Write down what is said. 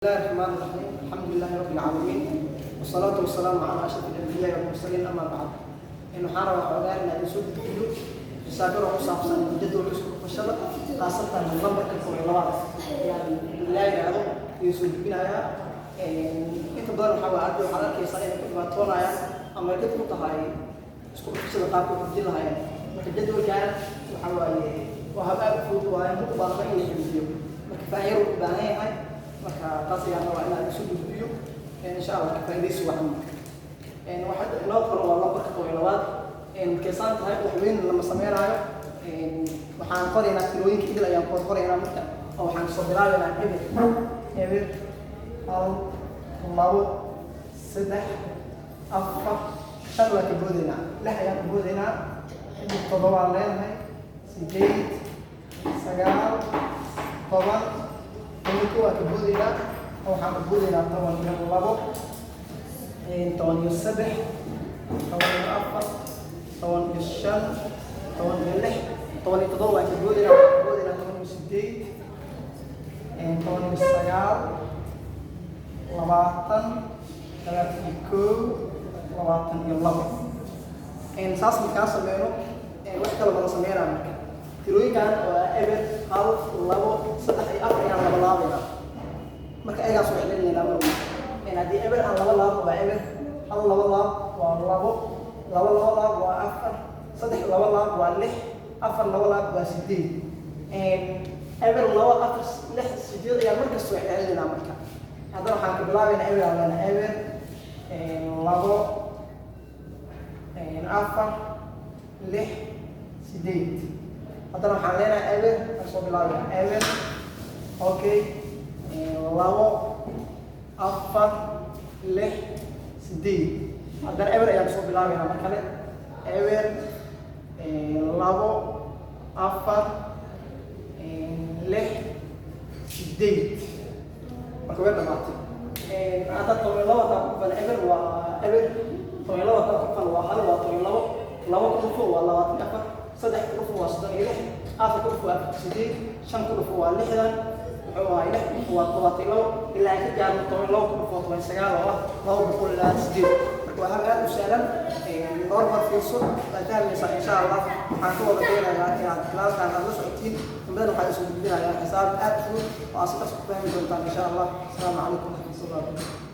بسم الله الرحمن الرحيم الحمد لله رب العالمين والصلاة والسلام على أشرف الأنبياء والمرسلين أما بعد إنه حارة وحوالي أن يسود كله يسافر وصاحب جدول يسود فشلة خاصة من لمبر كفور الوارث يعني لا يعلم يسود بنايا أنت بدل حوالي وحالك يصير كتبات طولايا أما كنت متهاي يسود فشلة قابل تجيلها يعني الجدول كان وحوالي وهبقى بفوت وهي مطبقة إليه الفيديو مكفاية وبانية هاي marka taas ayaan rabaa inaan isu gudbiyo insha Allah ka faa'iideyso waxaan loo qoro waa lambarka koowaad keesaan tahay wax weyn lama sameeyo waxaan qoraynaa tirooyinka idil ayaan qoraynaa marka oo waxaan soo bilaabaynaa eber labo saddex afar shan waa ka boodinaa lix ayaan ka boodinaa toddoba aan leenahay sideed sagaal toban waa ka boodinaa waxaan ka boodinaa toban iyo labo toban iyo saddex toban iyo afar toban iyo shan toban iyo lix toban iyo toddoba waan ka boodinaa toban iyo sideed toban iyo sagaal labaatan labaatan iyo koow labaatan iyo labo saas markaan sameyno wax kale bala sameynaa marka tirooyinkan waa eber hal labo saddex iyo afar ayaan laba laabaynaa marka ayagaas waxay leeyihiin haddii eber aan laba laab waa eber hal laba laab waa labo laba laab waa afar saddex laba laab waa lix afar laba laab waa sideed eber labo afar lix sideed ayaa markasta waxay leeyihiin marka haddana waxaan ka bilaabaynaa eber aan leenahay eber labo afar lix sideed haddana waxaan leenahay eber aan soo bilaabaya eber okay labo afar lix sideed haddana eber ayaan soo bilaabaynaa mar kale eber labo afar lix sideed marka way dhamaatay hadda toban labo taa ku fal eber waa eber toban labo taa ku fal waa hal waa toban labo labo ku dhufo waa labaatan afar saddex ku dhufo waa soddon iyo lix afar ku dhufo waa sideed shan ku dhufo waa lixdan wuxuu ahaa lix ku dhufo waa todobaatan iyo labo ilaa ay ka gaarno toban labo ku dhufo toban sagaal oo ah labo boqol ilaa sideed marka waa hal aad u sahlan dhowr mar fiirso waa fahmaysaa insha Allah waxaan ku wada doonayaa inaad kilaalkan aad la socotiin inbadan waxaa isu gudbinayaa xisaab aad fudud oo aad si dhaqso ku fahmi doontaan insha Allah asalaamu calaykum waraxmatullahi wabarakatuh